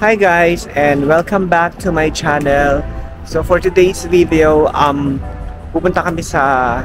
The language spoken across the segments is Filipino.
Hi guys, and welcome back to my channel. So for today's video, pupunta kami sa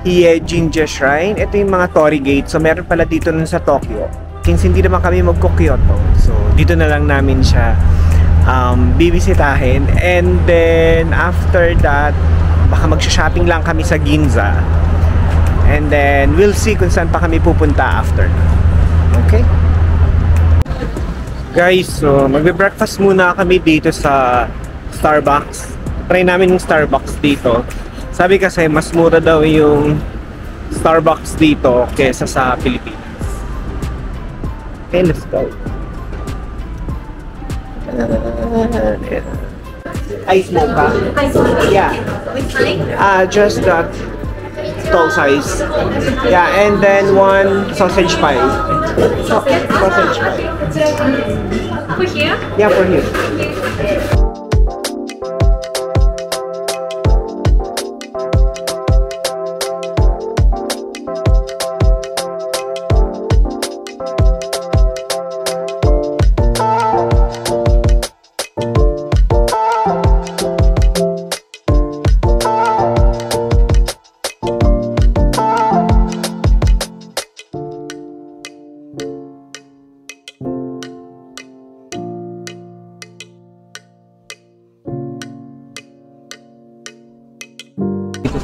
Hiei Jinja Shrine. Ito yung mga Torii Gate. So meron pala dito nun sa Tokyo. Since hindi naman kami magko-Kyoto, so dito na lang namin siya bibisitahin. And then after that, baka magsha-shopping lang kami sa Ginza. And then we'll see kung saan pa kami pupunta after. Okay? Guys, so magbe-breakfast muna kami dito sa Starbucks. Try namin yung Starbucks dito. Sabi kasi mas mura daw yung Starbucks dito kesa sa Pilipinas. Okay, let's go. Ice mocha. Yeah. Just that tall size. Yeah, and then one sausage pie. Sausage pie. For here? Yeah, for here.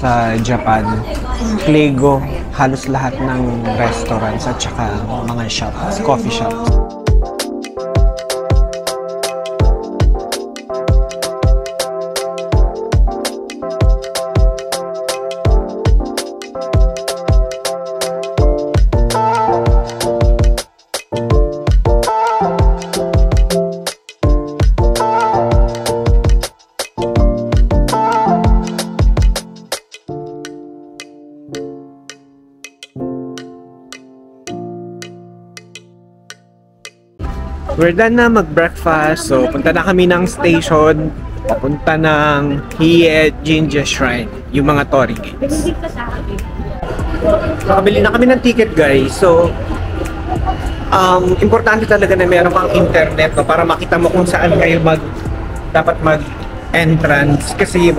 Sa Japan, Clego, halos lahat ng restaurants at saka mga shops, coffee shops. We're done na mag-breakfast, so punta na kami ng station, papunta ng Hiei Jinja Shrine, yung mga Torii Gates. So, kabili na kami ng ticket guys, so importante talaga na meron kang internet no, para makita mo kung saan kayo dapat mag-entrance, kasi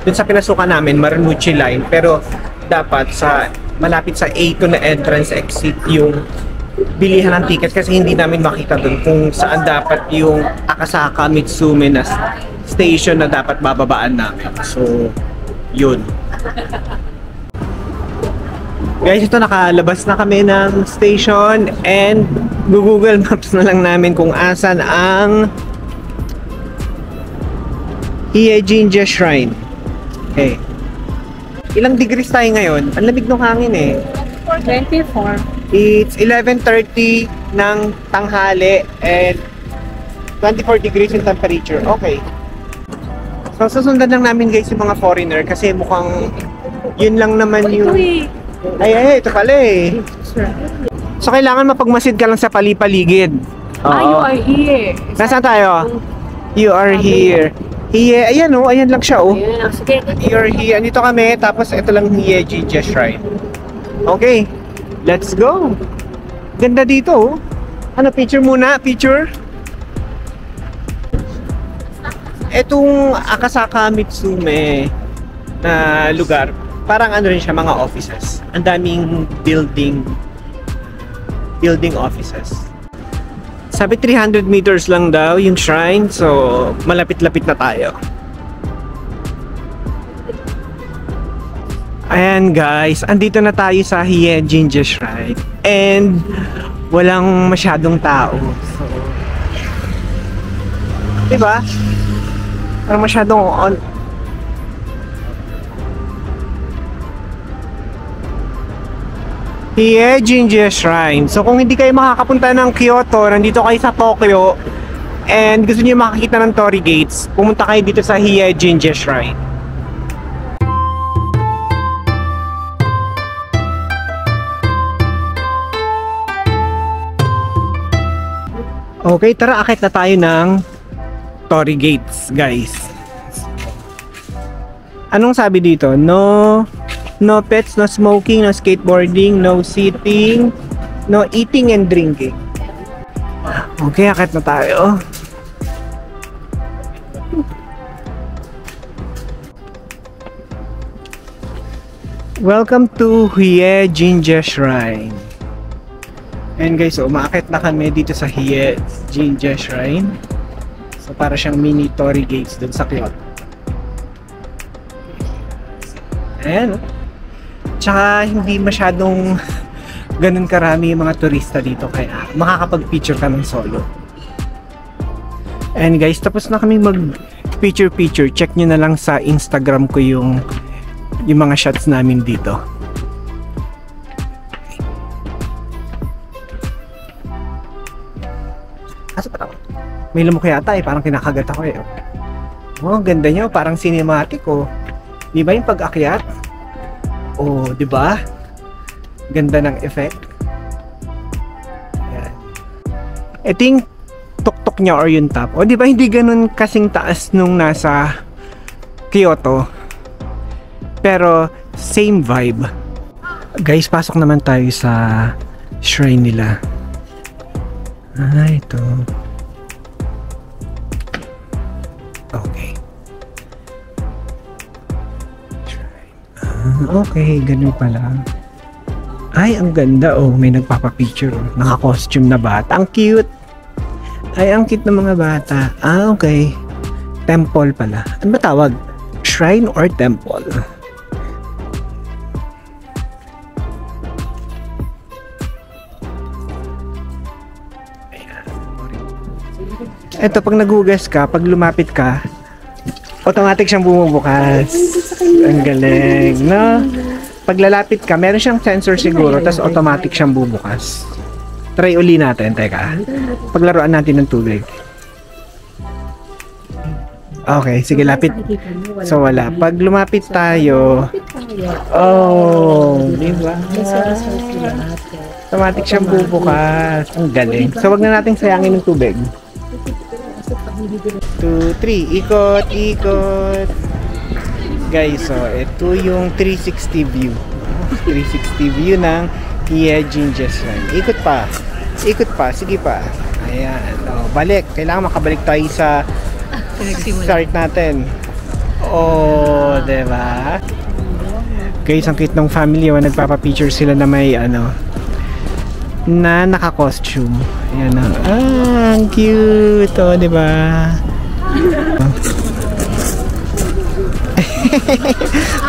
dun sa pinasukan namin, Marunouchi line, pero dapat malapit sa A2 na entrance exit yung bilihan ng ticket kasi hindi namin makita doon kung saan dapat yung Akasaka Mitsume na station na dapat bababaan namin. So, yun. Guys, ito nakalabas na kami ng station and Google Maps na lang namin kung asan ang Hiei Jinja Shrine. Okay. Ilang degrees tayo ngayon? Ang lamig ng hangin eh. 24. It's 11:30 ng tanghali and 24 degrees yung temperature. Okay. So, susundan lang namin guys yung mga foreigner kasi mukhang yun lang naman yung... Ay, ito pala eh. So, kailangan mapagmasid ka lang sa palipaligid. You are here. Nasaan tayo? You are here. Hiei, ayan oh, ayan lang siya oh. You are here. Andito kami, tapos ito lang Hiei Jinja Shrine. Okay. Let's go! Ganda dito oh. Ano, picture muna? Picture? Etong Akasaka Mitsume na lugar, parang ano rin siya, mga offices. Ang daming building offices. Sabi 300 meters lang daw yung shrine, so malapit-lapit na tayo. Ayan guys, andito na tayo sa Hiei Jinja Shrine and walang masyadong tao. So, diba? Parang masyadong Hiei Jinja Shrine. So kung hindi kayo makakapunta ng Kyoto, nandito kayo sa Tokyo and gusto niyo makakita ng Torii Gates, pumunta kayo dito sa Hiei Jinja Shrine. Okay, tara, akit na tayo ng Torii Gates, guys. Anong sabi dito? No pets, no smoking, no skateboarding, no sitting, no eating and drinking. Okay, akit na tayo. Welcome to Hie Jinja Shrine. And guys, so umaakit na kami dito sa Hie Jinja Shrine. So para siyang mini torii gates dun sa Kyoto. Ayan. Tsaka hindi masyadong ganun karami yung mga turista dito, kaya makakapag-picture ka ng solo. And guys, tapos na kami mag-picture. Check nyo na lang sa Instagram ko yung mga shots namin dito. Asa pa ako? May lamok yata eh, parang kinakagat ako eh. Oh, ganda nyo, parang cinematic oh. Di ba yung pag-akyat? Oh, di ba? Ganda ng effect. Ayan. Ito yung tuktok niya or yung top. O di ba hindi ganun kasing taas nung nasa Kyoto? Pero same vibe. Guys, pasok naman tayo sa shrine nila. Ah, ito. Okay. Shrine. Ah, okay, ganun pala. Ay, ang ganda oh, may nagpapapicture oh. Naka-costume na bata. Ang cute. Ay, ang cute ng mga bata. Ah, okay. Temple pala. Ano ba tawag? Shrine or temple? Ayan. Eto, pag naghugas ka, pag lumapit ka, automatic siyang bumubukas. Ang galing, no? Pag lalapit ka, meron siyang sensor siguro, tapos automatic siyang bubukas. Try uli natin, teka. Paglaruan natin ng tubig. Okay, sige, lapit. So, wala. Pag lumapit tayo, oh, di ba? Automatic siyang bubukas. Ang galing. So, wag na natin sayangin ng tubig. 2, 3. Ikot, ikot. Guys, so ito yung 360 view. 360 view ng Hie Jinja Shrine. Ikot pa. Ikot pa. Sige pa. Ayan. O, balik. Kailangan makabalik tayo sa start natin. Oh, diba? Guys, ang cute ng family. Nagpapapicture sila na may ano, na naka-costume. Ayan. Ah, ang cute. O, diba?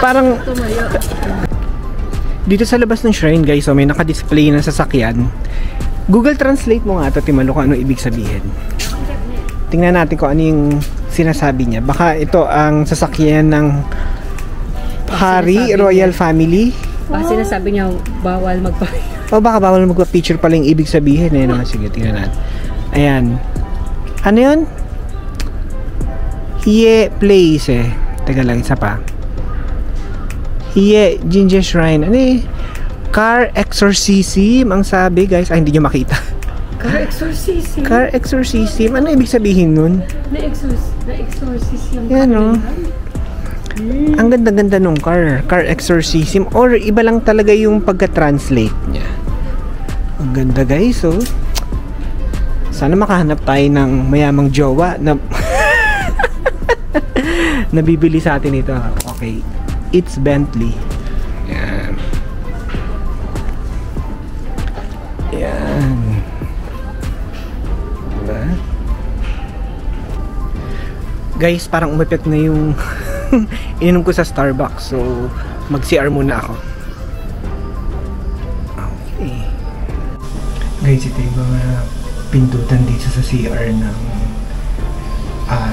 Parang dito sa labas ng shrine guys, so may naka-display ng sasakyan. Google Translate mo nga ito, Timalo, kung ano ibig sabihin. Tingnan natin kung ano yung sinasabi niya. Baka ito ang sasakyan ng Hari Royal Family. Baka sinasabi niya bawal magpa-picture. O baka bawal magpa-picture pala yung ibig sabihin eh, no? Sige, tingnan natin. Ayan. Ano yun? Hie Place eh. Teka lang, isa pa. Hie Jinja Shrine. Ano eh? Car Exorcism ang sabi, guys. Ay, hindi nyo makita. Car exorcism? Car Exorcism? Ano ibig sabihin nun? Na-exorcism. Yan, no? Ang ganda-ganda nung car. Car Exorcism. Or iba lang talaga yung pagka-translate niya. Ang ganda, guys, oh. Sana makahanap tayo ng mayamang jowa na nabibili sa atin ito. Okay. It's Bentley. Yan. Yan. Diba? Guys, parang umepek na yung ininom ko sa Starbucks. So, mag-CR muna ako. Okay. Guys, ito yung mga pindutan dito sa CR ng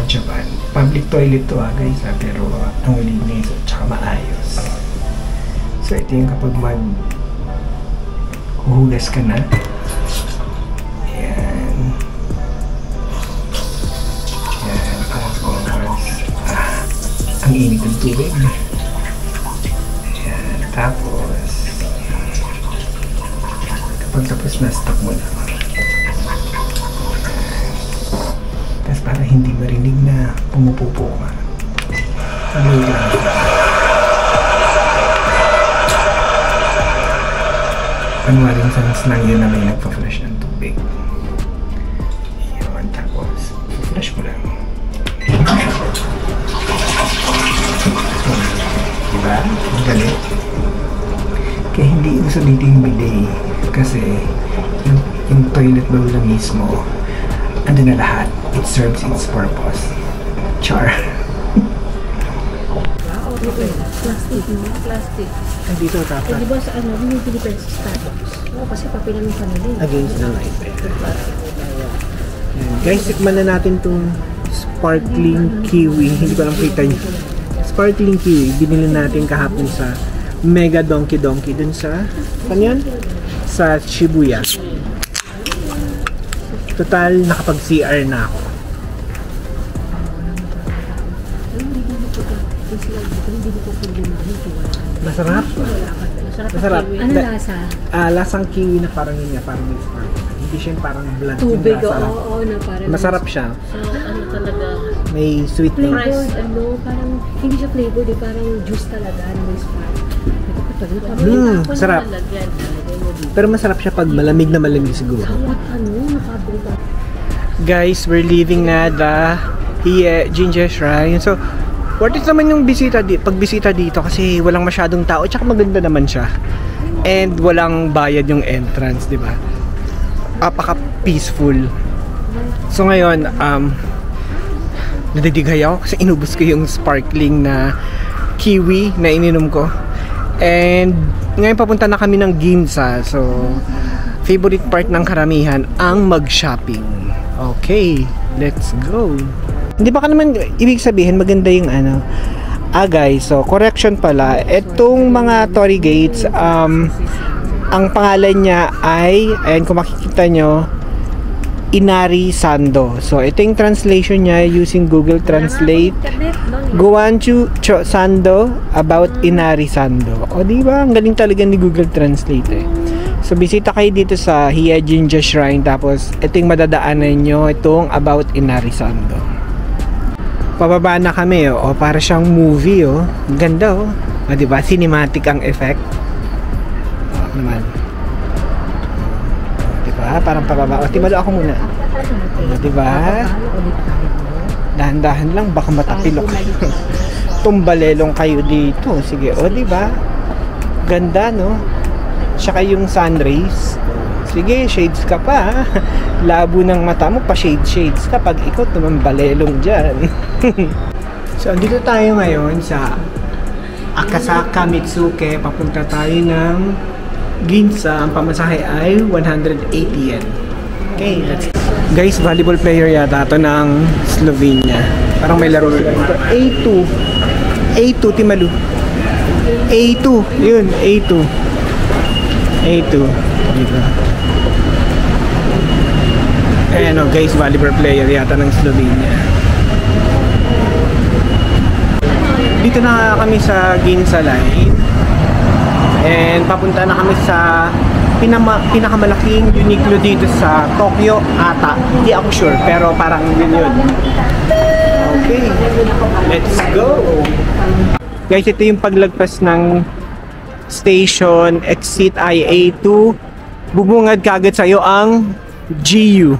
Japan. Public toilet to guys pero ang linis at saka maayos. So ito yung kapag huhugas ka na. Ayan. Ayan. Tapos ang init ng tubig. Ayan. Tapos kapag tapos na, stop mo na. Para hindi marinig na pumupupo ka. Ano lang. Panwaring sans lang yun na may nagpa-flash ng tubig. galit. Kaya hindi uso dito yung bidet. Kasi yung toilet bowl na mismo, andun na lahat. It serves its purpose. Char. Plastic, no? Plastic. Andito Eh, dapat. di ba sa ano, binibili pa sa Starbucks? Oo, kasi papilan ng kanila eh. Against the light. Guys, tikman na natin tong sparkling kiwi. Hindi ko lang kita nyo. Sparkling kiwi. Binili natin kahapon sa Mega Donkey Donkey dun sa, ano yan? Sa Shibuya. Total, nakapag-CR na ako. Masarap. Masarap. Ano lasa? Lasang kiwi na parang yun nga, parang may sparkling. Hindi siya yung parang blunt Tubig, yung lasa. oo, na parang... Masarap siya. So, ano talaga? May sweetness. Flavored, ano, parang, hindi siya flavored eh, parang juice talaga na may spark. Sarap. Pero masarap siya pag malamig na malamig siguro. Sawat, ano, nakabuka. Guys, we're leaving na the Jinja Shrine. So, worth it naman yung pagbisita dito kasi walang masyadong tao. Tsaka maganda naman siya. And walang bayad yung entrance, di ba? Apaka-peaceful. So ngayon, nadidigay ako kasi inubos ko yung sparkling na kiwi na ininom ko. And ngayon papunta na kami ng Ginza. So, favorite part ng karamihan ang mag-shopping. Okay, let's go. Hindi ba ka naman ibig sabihin maganda yung ano? Guys, so correction pala. Itong mga Torii Gates, ang pangalan niya ay, ayan kung makikita nyo, Inari Sando. So, ito yung translation niya using Google Translate. Guanchu Sando about Inari Sando. O, diba? Ang galing talaga ni Google Translate eh. So, bisita kayo dito sa Hiya Jinja Shrine. Tapos, ito yung madadaanan nyo. Itong about Inari Sando. Pababa na kami, oh. O, para siyang movie, oh. Ang ganda, oh. O, diba? Cinematic ang effect. O, naman. Diba? Parang pababa. O, timalo ako muna. O, diba? Dahan-dahan lang. Baka matapilok. Tumbalelong kayo dito. Sige, o, diba? Ganda, no? Tsaka yung sun rays. Sige, shades ka pa. Labo ng mata mo, pa shades ka. Pag ikot, tumambalelong dyan. So, andito tayo ngayon sa Akasaka Mitsuke. Papunta tayo ng Ginza. Ang pamasahe ay 180 yen. Okay, let's go. Guys, volleyball player yata ito ng Slovenia. Parang may laro sila. A2. A2, Timalu. A2. Yun, A2. A2. Dito. Ayan o guys, volleyball player yata ng Slovenia. Dito na kami sa Ginza Line. And papunta na kami sa pinakamalaking Uniqlo dito sa Tokyo ata. Hindi ako sure, pero parang yun. Okay, let's go! Guys, ito yung paglagpas ng station, exit IA2. Bubungad kagad sa'yo ang GU.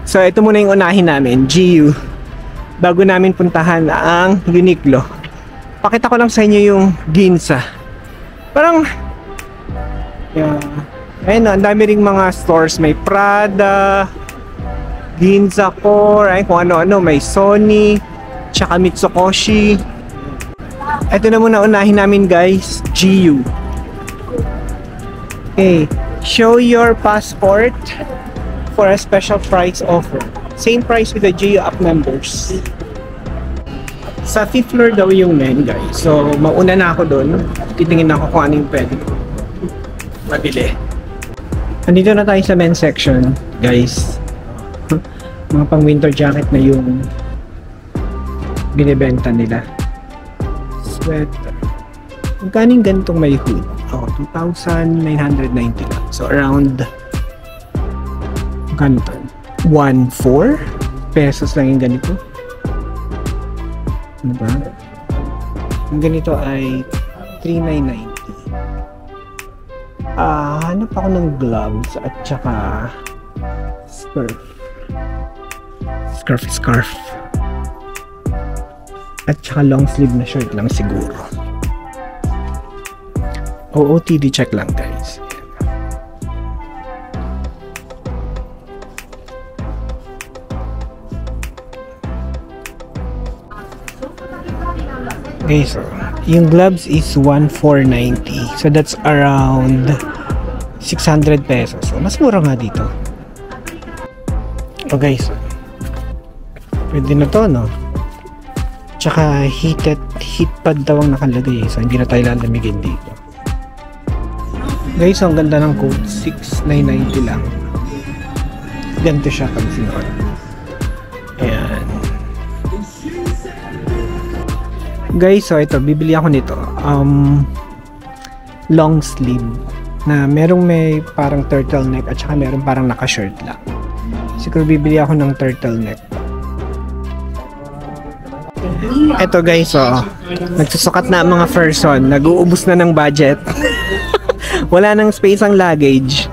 So, ito muna yung unahin namin, GU. Bago namin puntahan ang Uniqlo. Pakita ko lang sa inyo yung Ginza. Parang, ayun, ang dami ring mga stores. May Prada, Ginza Core, ay kung ano-ano. May Sony, tsaka Mitsukoshi. Ito na muna unahin namin guys, GU. Okay, show your passport for a special price offer. Same price with the GU app members. Sa 5th floor daw yung men guys. So, mauna na ako doon. Titingin ako kung anong pwede ko mabili. Andito na tayo sa men's section guys. Mga pang winter jacket na yung binibenta nila. Sweater. Magkano yung ganitong may hood? Oh, 2,990 lang. So, around magkano to? 1,400 pesos lang yung ganito. Ano ba? Yung ganito ay 3,990. Hanap ako ng gloves at saka scarf. At saka long sleeve na shirt lang siguro. OOTD check lang guys. Okay, so yung gloves is 1,490. So that's around 600 pesos. So mas mura nga dito. Okay, so pwede na to, no? Tsaka heat pad daw ang nakalagay, so hindi na tayo lalamigin dito. Guys, ang ganda ng coat, 6,990 lang. Ganito siya pag sinuot. Ayan. Guys, so ito, bibili ako nito. Long sleeve na may parang turtleneck at saka merong parang naka-shirt lang. Siguro bibili ako ng turtleneck. Eto guys, nagsusukat na ang mga person, nag-uubos na ng budget. Wala nang space ang luggage.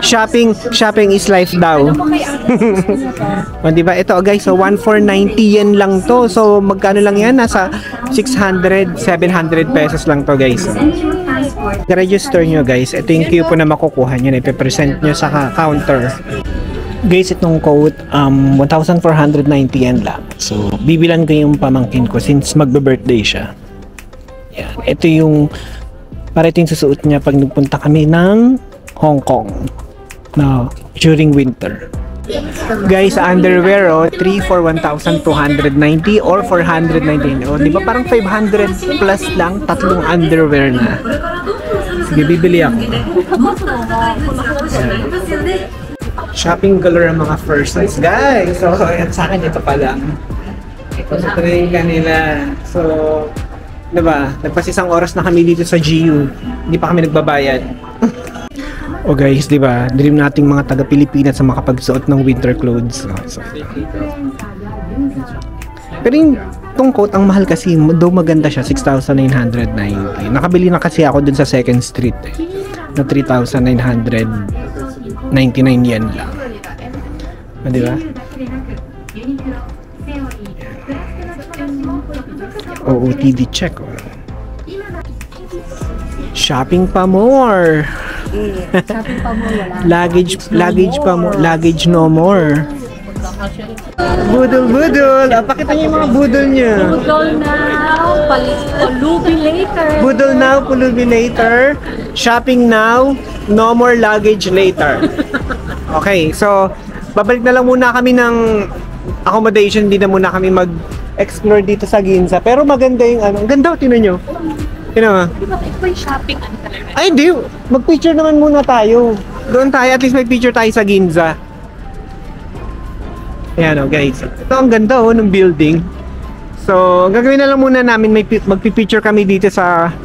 Shopping is life daw. O, diba? Ito guys, so 1,490 yen lang to. So magkano lang yan? Nasa 600, 700 pesos lang to guys. I-register nyo guys. Ito yung queue po na makukuha nyo. Ipe-present nyo sa counter. Guys, itong coat, 1,490 yen lang. So, bibilan ko yung pamangkin ko since magbe-birthday siya. Yan. Ito yung, para ito yung susuot niya pag nagpunta kami ng Hong Kong na during winter. Guys, underwear, 3 for 1,290 or 490. O, di ba parang 500 plus lang, tatlong underwear na. Sige, bibili ako. Yan. Shopping color ang mga persons, guys. So, at sa akin ito pala. Ito sa train kanila. So, diba, nagpasisang oras na kami dito sa GU. Hindi pa kami nagbabayad. O guys, diba, dream nating mga taga-Pilipinas sa makapagsuot ng winter clothes. So, pero yung itong coat, ang mahal kasi, though maganda siya, 6,990. Nakabili na kasi ako dun sa 2nd Street na 3,999 yen lang. Di ba? OOTD check. Shopping pa more. Shopping pa mo, wala. Luggage no more. Budol. Pakita niyo yung mga budol niyo. Budol now, pulubi later. Budol now, pulubi later. Shopping now, no more luggage later. Okay, so babalik na lang muna kami ng accommodation. Hindi na muna kami mag-explore dito sa Ginza. Pero maganda yung ano. Ang ganda, tinan nyo. Tinan mo. Di ba ito yung shopping ano talaga? Ay, di. Mag-picture naman muna tayo. Doon tayo. At least may picture tayo sa Ginza. Ayan guys. Ito ang ganda ng building. So, gagawin na lang muna namin. Magpipicture kami dito sa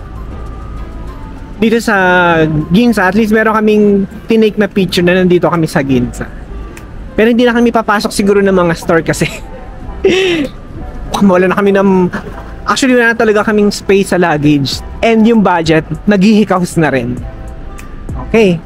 Ginza. At least meron kaming tinake na picture na nandito kami sa Ginza. Pero hindi na kami papasok siguro ng mga store kasi wala na kami actually wala na talaga kaming space sa luggage and yung budget naghihikaos na rin. Okay.